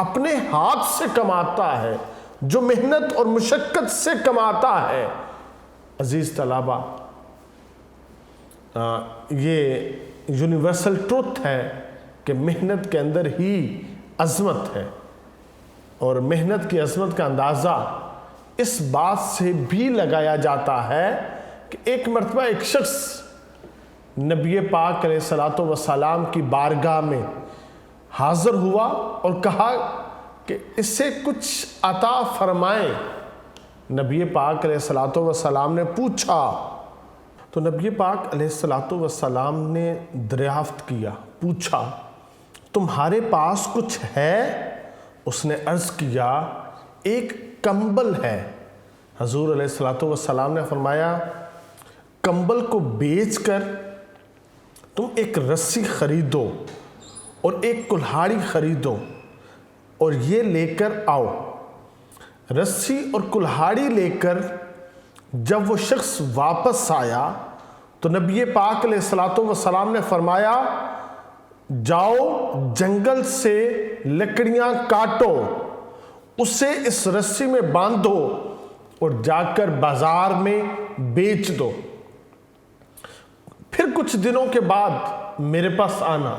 اپنے ہاتھ سے کماتا ہے، جو محنت اور مشقت سے کماتا ہے، عزیز طلبہ، یہ یونیورسل ٹروتھ ہے کہ محنت کے اندر ہی عظمت ہے، اور محنت کی عظمت کا اندازہ اس بات سے بھی لگایا جاتا ہے کہ ایک مرتبہ ایک شخص نبی پاک علیہ الصلوۃ والسلام کی بارگاہ میں حاضر ہوا اور کہا کہ اس سے کچھ عطا فرمائیں۔ نبی پاک علیہ الصلوۃ والسلام نے پوچھا تو نبی پاک علیہ الصلوۃ والسلام نے دریافت کیا، پوچھا تمہارے پاس کچھ ہے؟ اس نے عرض کیا ایک کمبل ہے۔ حضور علیہ الصلوۃ والسلام نے فرمایا کمبل کو بیچ کر تم ایک رسی خریدو اور ایک کلہاڑی خریدو اور یہ لے کر آؤ۔ رسی اور کلہاڑی لے کر جب وہ شخص واپس آیا تو نبی پاک علیہ الصلوۃ والسلام نے فرمایا جاؤ جنگل سے لکڑیاں کاٹو، اسے اس رسی میں باندھو اور جا کر بازار میں بیچ دو، پھر کچھ دنوں کے بعد میرے پاس آنا۔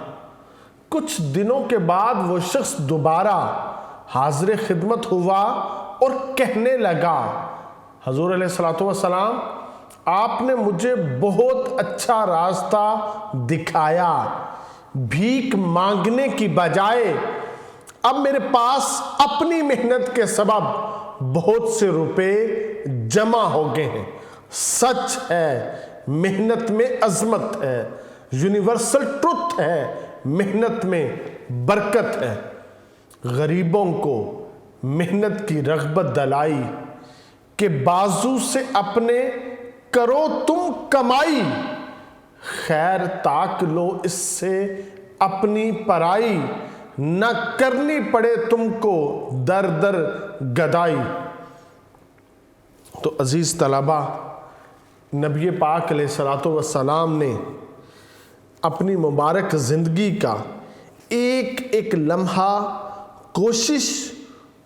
کچھ دنوں کے بعد وہ شخص دوبارہ حاضر خدمت ہوا اور کہنے لگا حضور علیہ الصلوۃ والسلام آپ نے مجھے بہت اچھا راستہ دکھایا، بھیک مانگنے کی بجائے اب میرے پاس اپنی محنت کے سبب بہت سے روپے جمع ہو گئے ہیں۔ سچ ہے محنت میں عظمت ہے، یونیورسل ٹروتھ ہے، محنت میں برکت ہے۔ غریبوں کو محنت کی رغبت دلائی کہ بازو سے اپنے کرو تم کمائی، خیر تاک لو اس سے اپنی پرائی، نہ کرنی پڑے تم کو در در گدائی۔ تو عزیز طلبہ، نبی پاک علیہ الصلوۃ والسلام نے اپنی مبارک زندگی کا ایک ایک لمحہ کوشش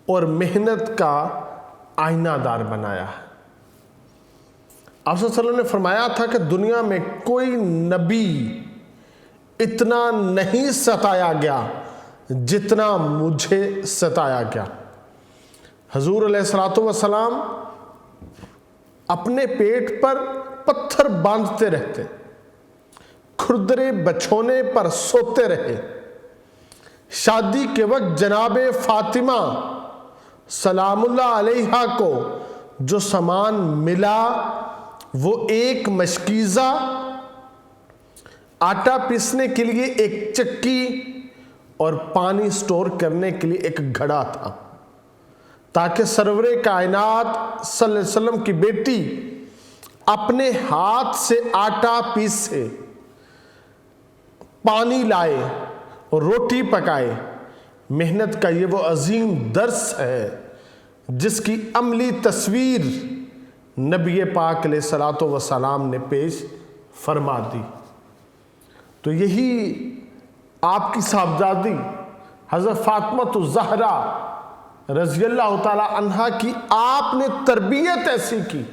اور محنت کا آئینہ دار بنایا ہے۔ آپ صلی اللہ علیہ وسلم نے فرمایا تھا کہ دنیا میں کوئی نبی اتنا نہیں ستایا گیا جتنا مجھے ستایا گیا۔ حضور علیہ الصلوۃ والسلام اپنے پیٹ پر پتھر باندھتے رہتے، کھردرے بچھونے پر سوتے رہے۔ شادی کے وقت جناب فاطمہ سلام اللہ علیہا کو جو سامان ملا وہ ایک مشکیزہ، آٹا پیسنے کے لیے ایک چکی اور پانی سٹور کرنے کے لیے ایک گھڑا تھا، تاکہ سرور کائنات صلی اللہ علیہ وسلم کی بیٹی اپنے ہاتھ سے آٹا پیسے، پانی لائے اور روٹی پکائے۔ محنت کا یہ وہ عظیم درس ہے جس کی عملی تصویر نبی پاک علیہ الصلوۃ والسلام نے پیش فرما دی۔ تو یہی آپ کی صاحبزادی حضرت فاطمہ الزہرا رضی اللہ تعالی عنہا کی آپ نے تربیت ایسی کی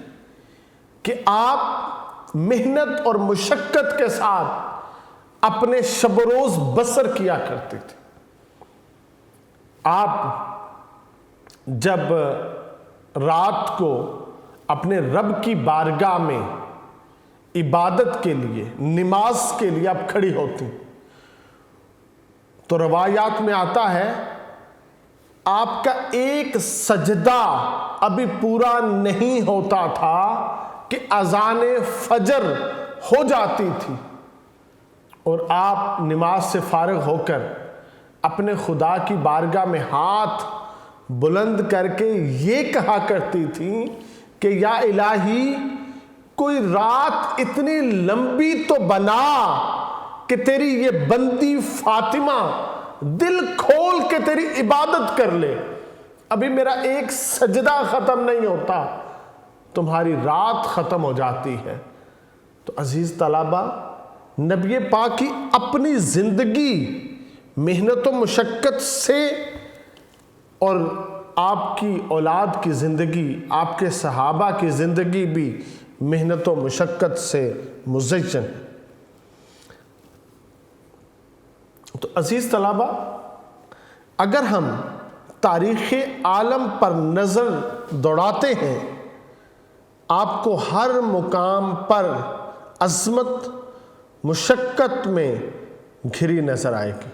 کہ آپ محنت اور مشقت کے ساتھ اپنے شب و روز بسر کیا کرتے تھے۔ آپ جب رات کو اپنے رب کی بارگاہ میں عبادت کے لیے، نماز کے لیے آپ کھڑی ہوتی تو روایات میں آتا ہے آپ کا ایک سجدہ ابھی پورا نہیں ہوتا تھا کہ اذان فجر ہو جاتی تھی، اور آپ نماز سے فارغ ہو کر اپنے خدا کی بارگاہ میں ہاتھ بلند کر کے یہ کہا کرتی تھی کہ یا الہی کوئی رات اتنی لمبی تو بنا کہ تیری یہ بندی فاطمہ دل کھول کے تیری عبادت کر لے، ابھی میرا ایک سجدہ ختم نہیں ہوتا تمہاری رات ختم ہو جاتی ہے۔ تو عزیز طلبہ، نبی پاک کی اپنی زندگی محنت و مشقت سے اور آپ کی اولاد کی زندگی، آپ کے صحابہ کی زندگی بھی محنت و مشقت سے مزین ہے۔ تو عزیز طلبہ، اگر ہم تاریخ عالم پر نظر دوڑاتے ہیں، آپ کو ہر مقام پر عظمت مشقت میں گھری نظر آئے گی۔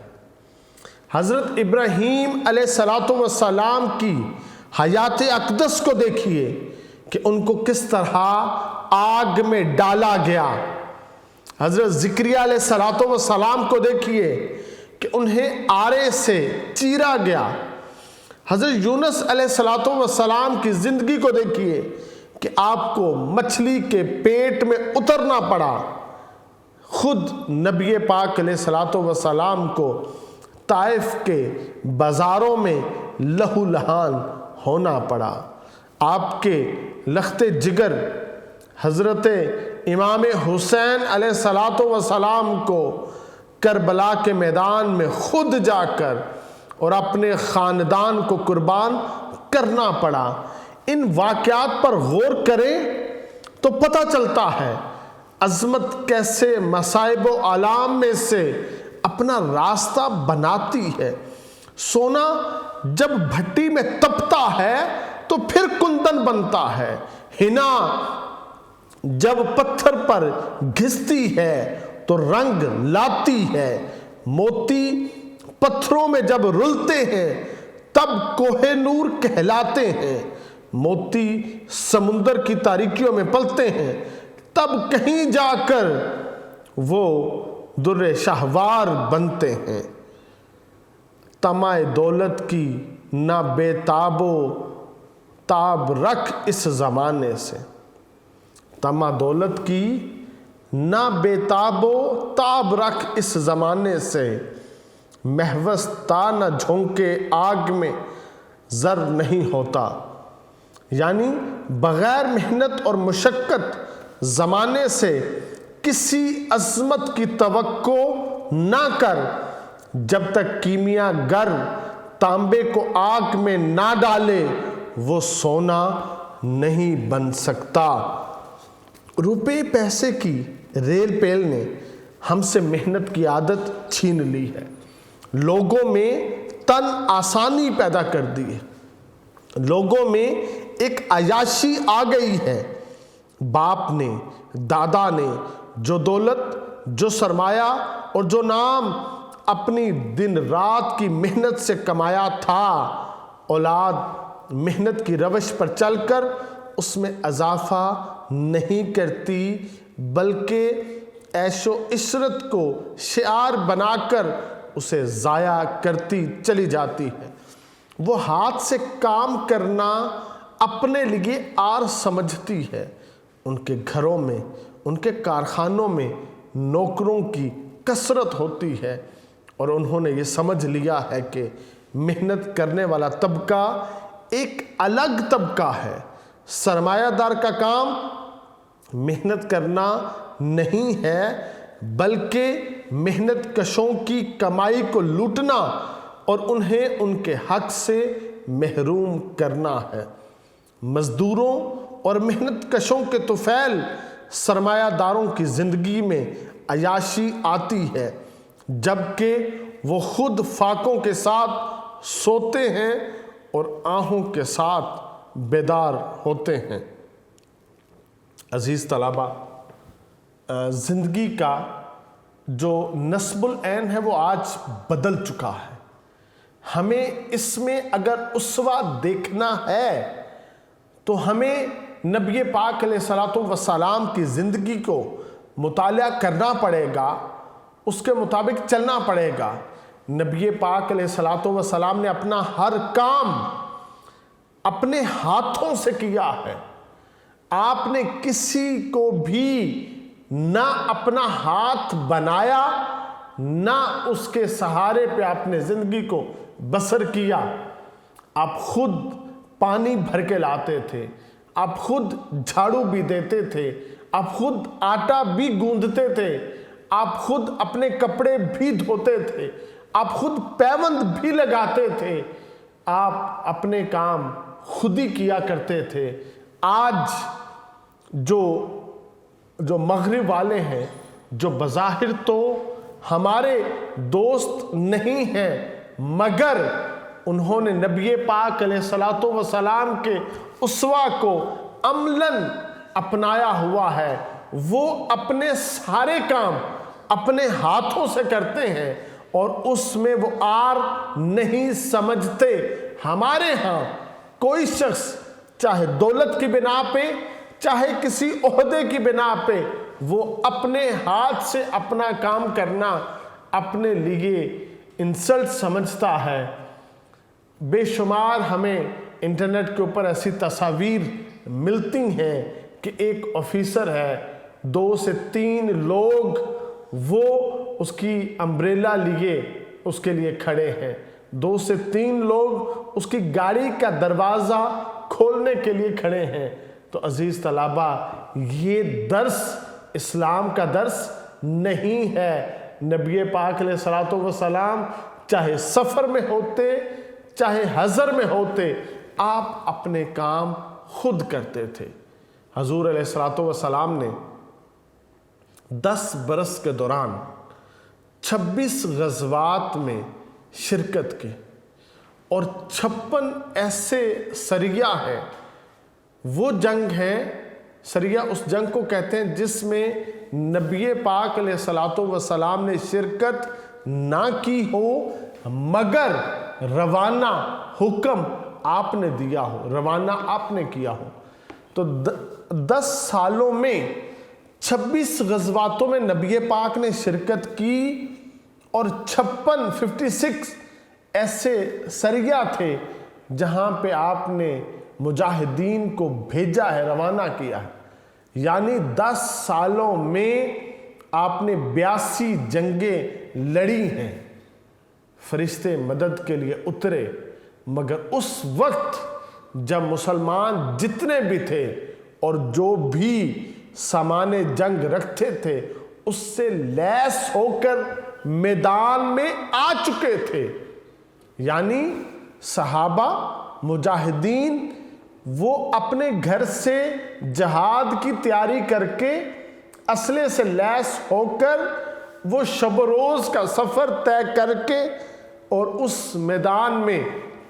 حضرت ابراہیم علیہ السلام کی حیات اقدس کو دیکھیے کہ ان کو کس طرح آگ میں ڈالا گیا۔ حضرت زکریا علیہ السلام کو دیکھیے کہ انہیں آرے سے چیرا گیا۔ حضرت یونس علیہ السلام کی زندگی کو دیکھیے کہ آپ کو مچھلی کے پیٹ میں اترنا پڑا۔ خود نبی پاک علیہ السلام کو طائف کے بازاروں میں لہو لہان ہونا پڑا۔ آپ کے لخت جگر حضرت امام حسین علیہ السلام کو کربلا کے میدان میں خود جا کر اور اپنے خاندان کو قربان کرنا پڑا۔ ان واقعات پر غور کریں تو پتہ چلتا ہے عظمت کیسے مصائب و آلام میں سے اپنا راستہ بناتی ہے۔ سونا جب بھٹی میں تپتا ہے تو پھر کندن بنتا ہے، ہنا جب پتھر پر گھستی ہے تو رنگ لاتی ہے، موتی پتھروں میں جب رلتے ہیں تب کوہ نور کہلاتے ہیں، موتی سمندر کی تاریکیوں میں پلتے ہیں تب کہیں جا کر وہ در شہوار بنتے ہیں۔ طمع دولت کی نہ بے تاب و تاب رکھ اس زمانے سے، طمع دولت کی نہ بے تاب و تاب رکھ اس زمانے سے، محوس تا نہ جھونکے آگ میں زر نہیں ہوتا۔ یعنی بغیر محنت اور مشقت زمانے سے کسی عظمت کی توقع نہ کر، جب تک کیمیا گر تانبے کو آگ میں نہ ڈالے وہ سونا نہیں بن سکتا۔ روپے پیسے کی ریل پیل نے ہم سے محنت کی عادت چھین لی ہے، لوگوں میں تن آسانی پیدا کر دی ہے، لوگوں میں ایک عیاشی آ گئی ہے۔ باپ نے، دادا نے جو دولت، جو سرمایہ اور جو نام اپنی دن رات کی محنت سے کمایا تھا، اولاد محنت کی روش پر چل کر اس میں اضافہ نہیں کرتی، بلکہ عیش و عشرت کو شعار بنا کر اسے ضائع کرتی چلی جاتی ہے۔ وہ ہاتھ سے کام کرنا اپنے لیے عار سمجھتی ہے۔ ان کے گھروں میں، ان کے کارخانوں میں نوکروں کی کثرت ہوتی ہے اور انہوں نے یہ سمجھ لیا ہے کہ محنت کرنے والا طبقہ ایک الگ طبقہ ہے۔ سرمایہ دار کا کام محنت کرنا نہیں ہے، بلکہ محنت کشوں کی کمائی کو لوٹنا اور انہیں ان کے حق سے محروم کرنا ہے۔ مزدوروں اور محنت کشوں کے طفیل سرمایہ داروں کی زندگی میں عیاشی آتی ہے، جبکہ وہ خود فاقوں کے ساتھ سوتے ہیں اور آہوں کے ساتھ بیدار ہوتے ہیں۔ عزیز طلبہ، زندگی کا جو نصب العین ہے وہ آج بدل چکا ہے۔ ہمیں اس میں اگر اسوہ دیکھنا ہے تو ہمیں نبی پاک علیہ السلام کی زندگی کو مطالعہ کرنا پڑے گا، اس کے مطابق چلنا پڑے گا۔ نبی پاک علیہ السلام نے اپنا ہر کام اپنے ہاتھوں سے کیا ہے۔ آپ نے کسی کو بھی نہ اپنا ہاتھ بنایا، نہ اس کے سہارے پہ اپنے زندگی کو بسر کیا۔ آپ خود پانی بھر کے لاتے تھے، آپ خود جھاڑو بھی دیتے تھے، آپ خود آٹا بھی گوندتے تھے، آپ خود اپنے کپڑے بھی دھوتے تھے، آپ خود پیوند بھی لگاتے تھے، آپ اپنے کام خود ہی کیا کرتے تھے، آج جو مغرب والے ہیں، جو بظاہر تو ہمارے دوست نہیں ہیں مگر انہوں نے نبی پاک علیہ الصلوۃ والسلام کے اسوہ کو عملاً اپنایا ہوا ہے، وہ اپنے سارے کام اپنے ہاتھوں سے کرتے ہیں اور اس میں وہ آر نہیں سمجھتے۔ ہمارے ہاں کوئی شخص چاہے دولت کی بنا پہ، چاہے کسی عہدے کی بنا پہ، وہ اپنے ہاتھ سے اپنا کام کرنا اپنے لیے انسلٹ سمجھتا ہے۔ بے شمار ہمیں انٹرنیٹ کے اوپر ایسی تصاویر ملتی ہیں کہ ایک آفیسر ہے، 2 سے 3 لوگ وہ اس کی امبریلا لیے اس کے لیے کھڑے ہیں، 2 سے 3 لوگ اس کی گاڑی کا دروازہ کھولنے کے لیے کھڑے ہیں۔ تو عزیز طلبہ، یہ درس اسلام کا درس نہیں ہے۔ نبی پاک علیہ الصلوۃ والسلام چاہے سفر میں ہوتے، چاہے حضر میں ہوتے، آپ اپنے کام خود کرتے تھے۔ حضور علیہ الصلوۃ والسلام نے 10 برس کے دوران 26 غزوات میں شرکت کی اور 56 ایسے سریہ ہیں۔ وہ جنگ ہے، سریہ اس جنگ کو کہتے ہیں جس میں نبی پاک علیہ الصلوۃ والسلام نے شرکت نہ کی ہو مگر روانہ حکم آپ نے دیا ہو، روانہ آپ نے کیا ہو۔ تو 10 سالوں میں 26 غزواتوں میں نبی پاک نے شرکت کی اور 56 ایسے سریہ تھے جہاں پہ آپ نے مجاہدین کو بھیجا ہے، روانہ کیا ہے۔ یعنی 10 سالوں میں آپ نے 82 جنگیں لڑی ہیں۔ فرشتے مدد کے لیے اترے، مگر اس وقت جب مسلمان جتنے بھی تھے اور جو بھی سامان جنگ رکھتے تھے اس سے لیس ہو کر میدان میں آ چکے تھے۔ یعنی صحابہ مجاہدین وہ اپنے گھر سے جہاد کی تیاری کر کے اسلحے سے لیس ہو کر وہ شب و روز کا سفر طے کر کے اور اس میدان میں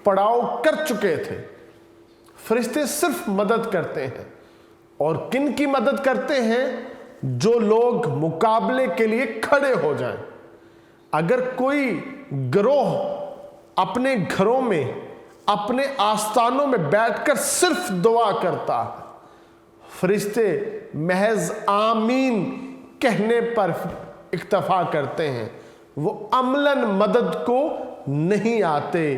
پڑاؤ کر چکے تھے۔ فرشتے صرف مدد کرتے ہیں، اور کن کی مدد کرتے ہیں؟ جو لوگ مقابلے کے لیے کھڑے ہو جائیں۔ اگر کوئی گروہ اپنے گھروں میں، اپنے آستانوں میں بیٹھ کر صرف دعا کرتا ہے، فرشتے محض آمین کہنے پر اکتفا کرتے ہیں، وہ عملاً مدد کو نہیں آتے۔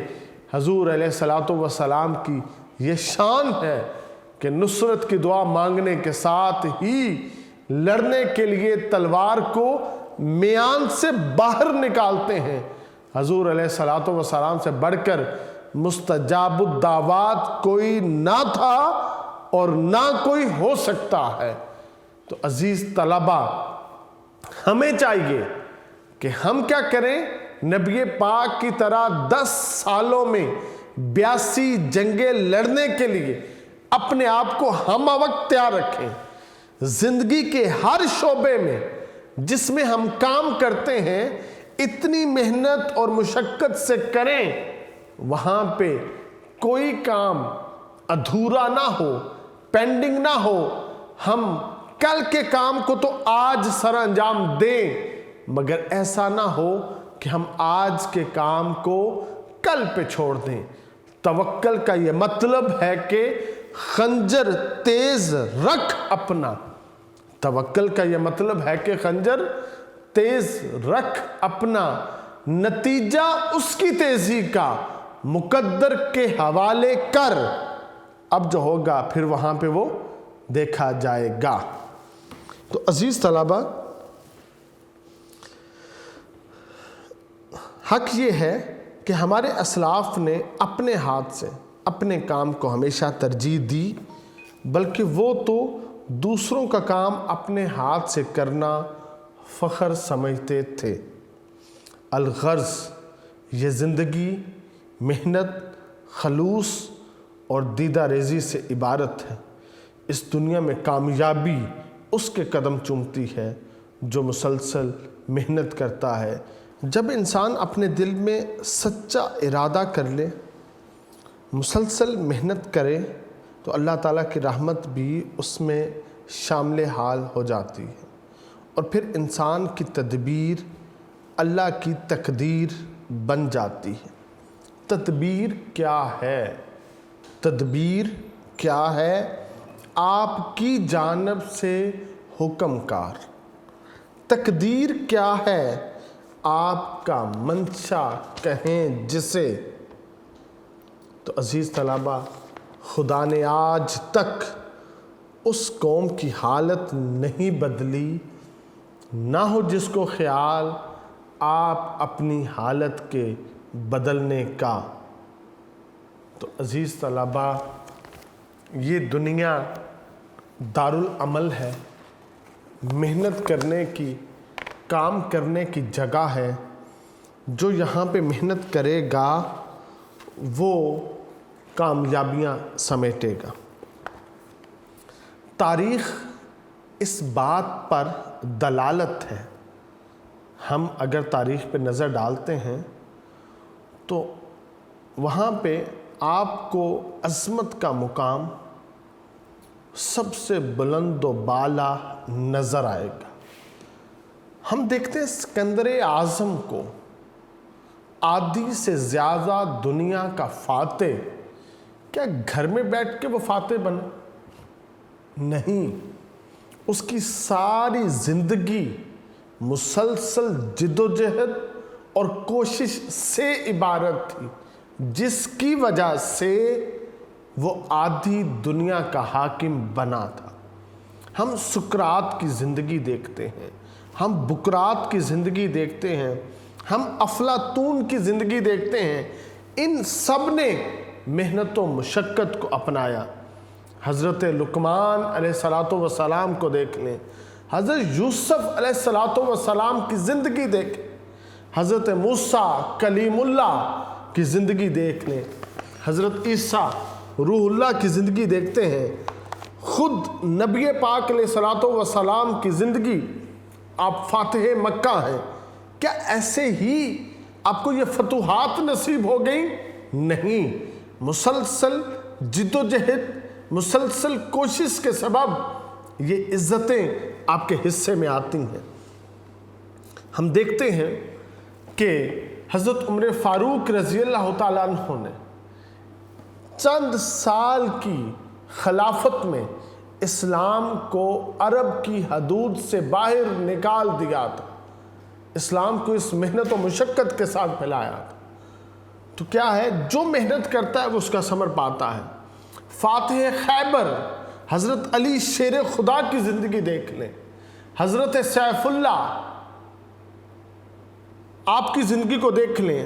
حضور علیہ الصلوۃ والسلام کی یہ شان ہے کہ نصرت کی دعا مانگنے کے ساتھ ہی لڑنے کے لیے تلوار کو میان سے باہر نکالتے ہیں۔ حضور علیہ الصلوۃ والسلام سے بڑھ کر مستجاب الدعوات کوئی نہ تھا اور نہ کوئی ہو سکتا ہے۔ تو عزیز طلبہ، ہمیں چاہیے کہ ہم کیا کریں؟ نبی پاک کی طرح 10 سالوں میں 82 جنگیں لڑنے کے لیے اپنے آپ کو ہم وقت تیار رکھیں۔ زندگی کے ہر شعبے میں جس میں ہم کام کرتے ہیں اتنی محنت اور مشقت سے کریں، وہاں پہ کوئی کام ادھورا نہ ہو، پینڈنگ نہ ہو۔ ہم کل کے کام کو تو آج سر انجام دیں، مگر ایسا نہ ہو کہ ہم آج کے کام کو کل پہ چھوڑ دیں۔ توکل کا یہ مطلب ہے کہ خنجر تیز رکھ اپنا، توکل کا یہ مطلب ہے کہ خنجر تیز رکھ اپنا، نتیجہ اس کی تیزی کا مقدر کے حوالے کر، اب جو ہوگا پھر وہاں پہ وہ دیکھا جائے گا۔ تو عزیز طلبہ، حق یہ ہے کہ ہمارے اسلاف نے اپنے ہاتھ سے اپنے کام کو ہمیشہ ترجیح دی، بلکہ وہ تو دوسروں کا کام اپنے ہاتھ سے کرنا فخر سمجھتے تھے۔ الغرض یہ زندگی محنت، خلوص اور دیدہ ریزی سے عبارت ہے۔ اس دنیا میں کامیابی اس کے قدم چومتی ہے جو مسلسل محنت کرتا ہے۔ جب انسان اپنے دل میں سچا ارادہ کر لے، مسلسل محنت کرے، تو اللہ تعالیٰ کی رحمت بھی اس میں شامل حال ہو جاتی ہے، اور پھر انسان کی تدبیر اللہ کی تقدیر بن جاتی ہے۔ تدبیر کیا ہے؟ تدبیر کیا ہے؟ آپ کی جانب سے حکم کار۔ تقدیر کیا ہے؟ آپ کا منشا کہیں جسے۔ تو عزیز طلبہ، خدا نے آج تک اس قوم کی حالت نہیں بدلی، نہ ہو جس کو خیال آپ اپنی حالت کے بدلنے کا۔ تو عزیز طلبہ، یہ دنیا دارالعمل ہے، محنت کرنے کی، کام کرنے کی جگہ ہے۔ جو یہاں پہ محنت کرے گا وہ کامیابیاں سمیٹے گا۔ تاریخ اس بات پر دلالت ہے، ہم اگر تاریخ پہ نظر ڈالتے ہیں تو وہاں پہ آپ کو عظمت کا مقام سب سے بلند و بالا نظر آئے گا۔ ہم دیکھتے ہیں اسکندر اعظم کو، آدھی سے زیادہ دنیا کا فاتح، کیا گھر میں بیٹھ کے وہ فاتح بنا؟ نہیں، اس کی ساری زندگی مسلسل جد و جہد اور کوشش سے عبارت تھی، جس کی وجہ سے وہ آدھی دنیا کا حاکم بنا تھا۔ ہم سقراط کی زندگی دیکھتے ہیں، ہم بقراط کی زندگی دیکھتے ہیں، ہم افلاطون کی زندگی دیکھتے ہیں، ان سب نے محنت و مشقت کو اپنایا۔ حضرت لقمان علیہ السلام کو دیکھ لیں، حضرت یوسف علیہ السلام کی زندگی دیکھیں، حضرت موسیٰ کلیم اللہ کی زندگی دیکھ لیں، حضرت عیسیٰ روح اللہ کی زندگی دیکھتے ہیں، خود نبی پاک علیہ السلام کی زندگی، آپ فاتح مکہ ہیں۔ کیا ایسے ہی آپ کو یہ فتوحات نصیب ہو گئیں؟ نہیں، مسلسل جد و جہد، مسلسل کوشش کے سبب یہ عزتیں آپ کے حصے میں آتی ہیں۔ ہم دیکھتے ہیں کہ حضرت عمر فاروق رضی اللہ تعالیٰ عنہ نے چند سال کی خلافت میں اسلام کو عرب کی حدود سے باہر نکال دیا تھا، اسلام کو اس محنت و مشقت کے ساتھ پھیلایا تھا۔ تو کیا ہے، جو محنت کرتا ہے وہ اس کا ثمر پاتا ہے۔ فاتح خیبر حضرت علی شیر خدا کی زندگی دیکھ لیں، حضرت سیف اللہ آپ کی زندگی کو دیکھ لیں،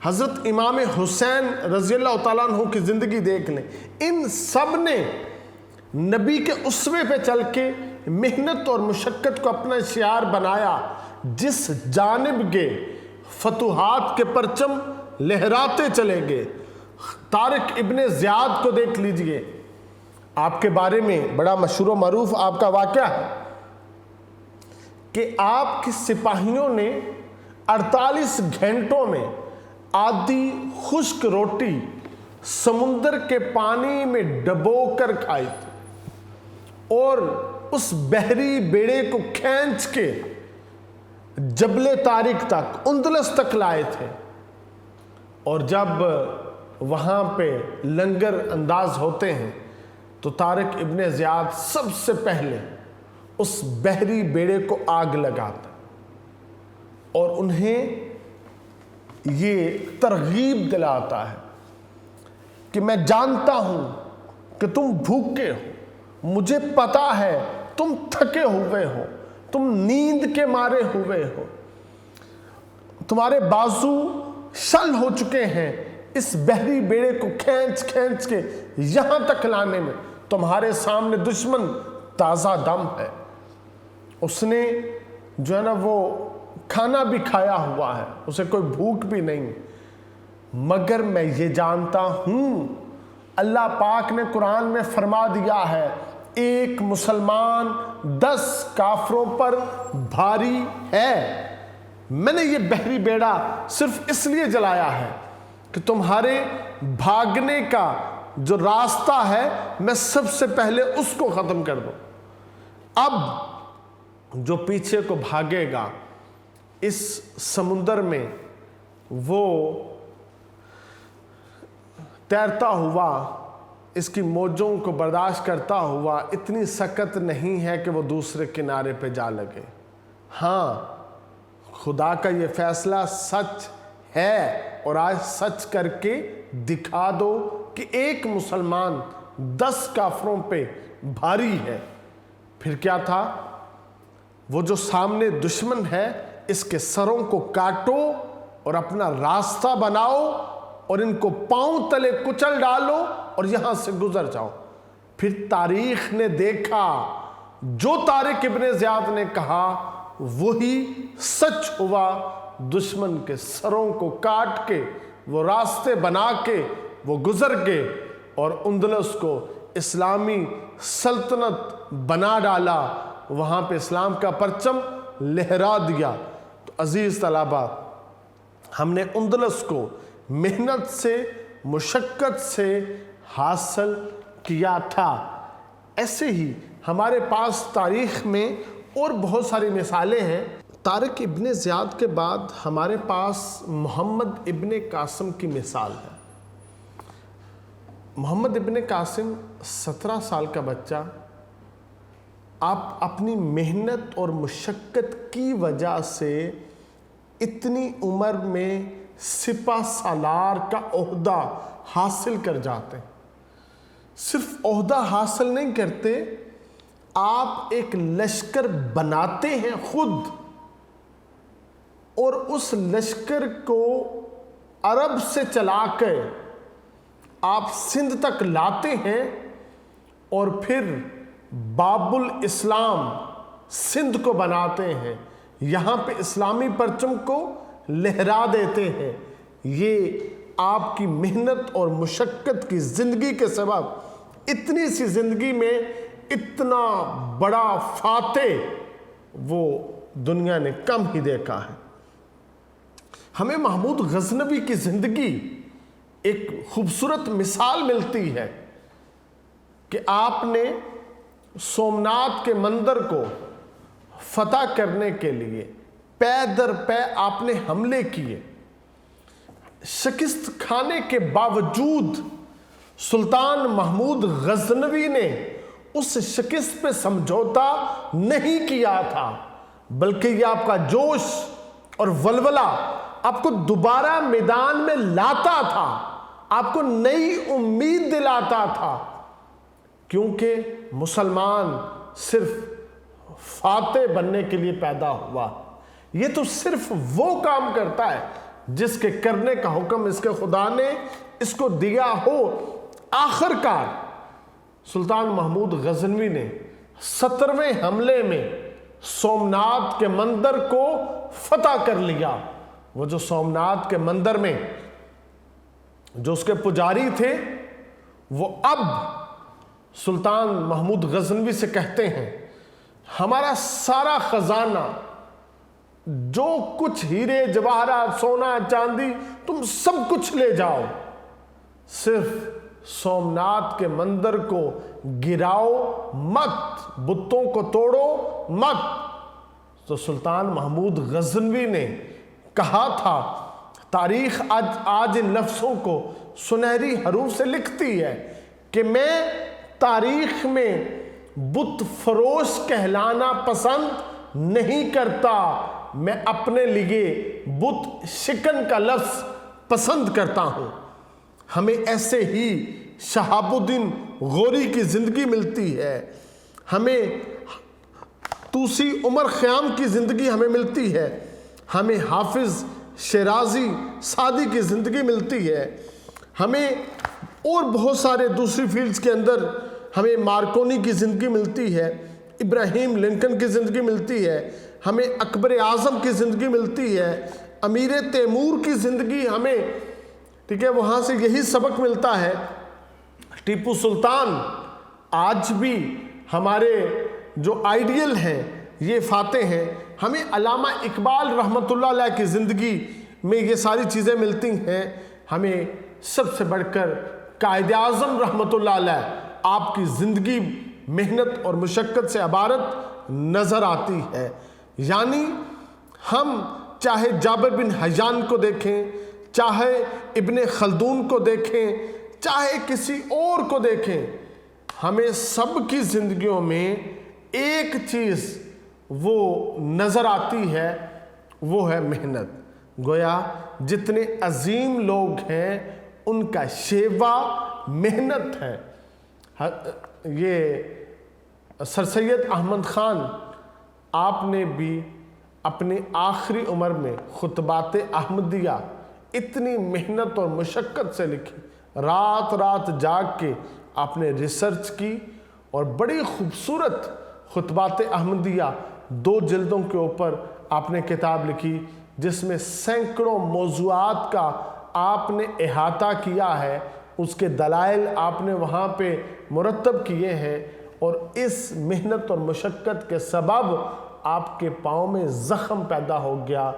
حضرت امام حسین رضی اللہ تعالیٰ عنہ کی زندگی دیکھ لیں۔ ان سب نے نبی کے اسوے پہ چل کے محنت اور مشقت کو اپنا شعار بنایا، جس جانب گے فتوحات کے پرچم لہراتے چلے گئے۔ طارق ابن زیاد کو دیکھ لیجئے، آپ کے بارے میں بڑا مشہور و معروف آپ کا واقعہ ہے کہ آپ کے سپاہیوں نے 48 گھنٹوں میں آدھی خشک روٹی سمندر کے پانی میں ڈبو کر کھائی تھی، اور اس بحری بیڑے کو کھینچ کے جبل طارق تک، اندلس تک لائے تھے۔ اور جب وہاں پہ لنگر انداز ہوتے ہیں تو طارق ابن زیاد سب سے پہلے اس بحری بیڑے کو آگ لگاتا اور انہیں یہ ترغیب دلاتا ہے کہ میں جانتا ہوں کہ تم بھوکے ہو، مجھے پتا ہے تم تھکے ہوئے ہو، تم نیند کے مارے ہوئے ہو، تمہارے بازو شل ہو چکے ہیں، اس بحری بیڑے کو کھینچ کھینچ کے یہاں تک لانے میں تمہارے سامنے دشمن تازہ دم ہے۔ اس نے جو ہے نا وہ کھانا بھی کھایا ہوا ہے، اسے کوئی بھوک بھی نہیں، مگر میں یہ جانتا ہوں، اللہ پاک نے قرآن میں فرما دیا ہے، ایک مسلمان 10 کافروں پر بھاری ہے۔ میں نے یہ بحری بیڑا صرف اس لیے جلایا ہے کہ تمہارے بھاگنے کا جو راستہ ہے میں سب سے پہلے اس کو ختم کر دوں۔ اب جو پیچھے کو بھاگے گا اس سمندر میں، وہ تیرتا ہوا، اس کی موجوں کو برداشت کرتا ہوا اتنی سخت نہیں ہے کہ وہ دوسرے کنارے پہ جا لگے۔ ہاں، خدا کا یہ فیصلہ سچ ہے، اور آج سچ کر کے دکھا دو کہ ایک مسلمان 10 کافروں پہ بھاری ہے۔ پھر کیا تھا؟ وہ جو سامنے دشمن ہے اس کے سروں کو کاٹو اور اپنا راستہ بناؤ اور ان کو پاؤں تلے کچل ڈالو اور یہاں سے گزر جاؤ۔ پھر تاریخ نے دیکھا جو طارق ابن زیاد نے کہا وہی سچ ہوا، دشمن کے سروں کو کاٹ کے وہ راستے بنا کے وہ گزر گئے اور اندلس کو اسلامی سلطنت بنا ڈالا، وہاں پہ اسلام کا پرچم لہرا دیا۔ تو عزیز طلبہ، ہم نے اندلس کو محنت سے، مشقت سے حاصل کیا تھا۔ ایسے ہی ہمارے پاس تاریخ میں اور بہت ساری مثالیں ہیں۔ طارق ابن زیاد کے بعد ہمارے پاس محمد ابن قاسم کی مثال ہے۔ محمد ابن قاسم 17 سال کا بچہ، آپ اپنی محنت اور مشقت کی وجہ سے اتنی عمر میں سپہ سالار کا عہدہ حاصل کر جاتے ہیں۔ صرف عہدہ حاصل نہیں کرتے، آپ ایک لشکر بناتے ہیں خود، اور اس لشکر کو عرب سے چلا کے آپ سندھ تک لاتے ہیں، اور پھر باب الاسلام سندھ کو بناتے ہیں، یہاں پہ اسلامی پرچم کو لہرا دیتے ہیں۔ یہ آپ کی محنت اور مشقت کی زندگی کے سبب اتنی سی زندگی میں اتنا بڑا فاتح وہ دنیا نے کم ہی دیکھا ہے۔ ہمیں محمود غزنوی کی زندگی ایک خوبصورت مثال ملتی ہے کہ آپ نے سومناتھ کے مندر کو فتح کرنے کے لیے پے در پے آپ نے حملے کیے۔ شکست کھانے کے باوجود سلطان محمود غزنوی نے اس شکست پہ سمجھوتا نہیں کیا تھا، بلکہ یہ آپ کا جوش اور ولولہ آپ کو دوبارہ میدان میں لاتا تھا، آپ کو نئی امید دلاتا تھا، کیونکہ مسلمان صرف فاتح بننے کے لیے پیدا ہوا۔ یہ تو صرف وہ کام کرتا ہے جس کے کرنے کا حکم اس کے خدا نے اس کو دیا ہو۔ آخر کار سلطان محمود غزنوی نے 17ویں حملے میں سومناتھ کے مندر کو فتح کر لیا۔ وہ جو سومناتھ کے مندر میں جو اس کے پجاری تھے، وہ اب سلطان محمود غزنوی سے کہتے ہیں ہمارا سارا خزانہ، جو کچھ ہیرے جواہرات سونا چاندی تم سب کچھ لے جاؤ، صرف سومناتھ کے مندر کو گراؤ مت، بتوں کو توڑو مت۔ تو سلطان محمود غزنوی نے کہا تھا، تاریخ آج ان لفظوں کو سنہری حروف سے لکھتی ہے کہ میں تاریخ میں بت فروش کہلانا پسند نہیں کرتا، میں اپنے لیے بت شکن کا لفظ پسند کرتا ہوں۔ ہمیں ایسے ہی شہاب الدین غوری کی زندگی ملتی ہے، ہمیں توسی عمر خیام کی زندگی ہمیں ملتی ہے، ہمیں حافظ شیرازی سعدی کی زندگی ملتی ہے، ہمیں اور بہت سارے دوسری فیلڈز کے اندر ہمیں مارکونی کی زندگی ملتی ہے، ابراہیم لنکن کی زندگی ملتی ہے، ہمیں اکبر اعظم کی زندگی ملتی ہے، امیر تیمور کی زندگی ہمیں ٹھیک ہے، وہاں سے یہی سبق ملتا ہے۔ ٹیپو سلطان آج بھی ہمارے جو آئیڈیل ہیں، یہ فاتح ہیں۔ ہمیں علامہ اقبال رحمۃ اللہ علیہ کی زندگی میں یہ ساری چیزیں ملتی ہیں۔ ہمیں سب سے بڑھ کر قائد اعظم رحمۃ اللہ علیہ، آپ کی زندگی محنت اور مشقت سے عبارت نظر آتی ہے۔ یعنی ہم چاہے جابر بن حیان کو دیکھیں، چاہے ابن خلدون کو دیکھیں، چاہے کسی اور کو دیکھیں، ہمیں سب کی زندگیوں میں ایک چیز وہ نظر آتی ہے، وہ ہے محنت۔ گویا جتنے عظیم لوگ ہیں ان کا شیوا محنت ہے۔ یہ سر سید احمد خان، آپ نے بھی اپنی آخری عمر میں خطبات احمدیہ اتنی محنت اور مشقت سے لکھی، رات رات جاگ کے آپ نے ریسرچ کی اور بڑی خوبصورت خطبات احمدیہ 2 جلدوں کے اوپر آپ نے کتاب لکھی، جس میں سینکڑوں موضوعات کا آپ نے احاطہ کیا ہے، اس کے دلائل آپ نے وہاں پہ مرتب کیے ہیں، اور اس محنت اور مشقت کے سبب آپ کے پاؤں میں زخم پیدا ہو گیا،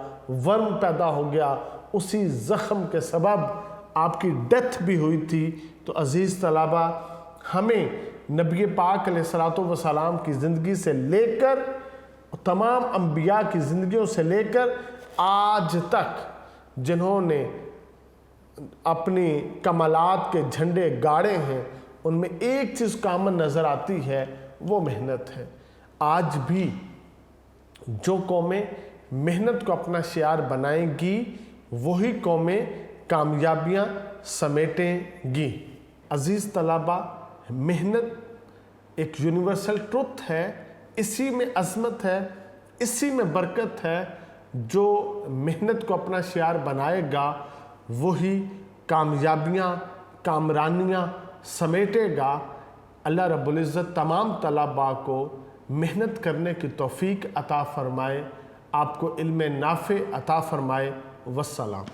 ورم پیدا ہو گیا، اسی زخم کے سبب آپ کی ڈیتھ بھی ہوئی تھی۔ تو عزیز طلبہ، ہمیں نبی پاک علیہ الصلوۃ والسلام کی زندگی سے لے کر تمام انبیاء کی زندگیوں سے لے کر آج تک جنہوں نے اپنی کمالات کے جھنڈے گاڑے ہیں، ان میں ایک چیز کامن نظر آتی ہے، وہ محنت ہے۔ آج بھی جو قومیں محنت کو اپنا شعار بنائیں گی، وہی قومیں کامیابیاں سمیٹیں گی۔ عزیز طلبہ، محنت ایک یونیورسل ٹروتھ ہے، اسی میں عظمت ہے، اسی میں برکت ہے۔ جو محنت کو اپنا شعار بنائے گا وہی کامیابیاں، کامرانیاں سمیٹے گا۔ اللہ رب العزت تمام طلباء کو محنت کرنے کی توفیق عطا فرمائے، آپ کو علم نافع عطا فرمائے۔ والسلام۔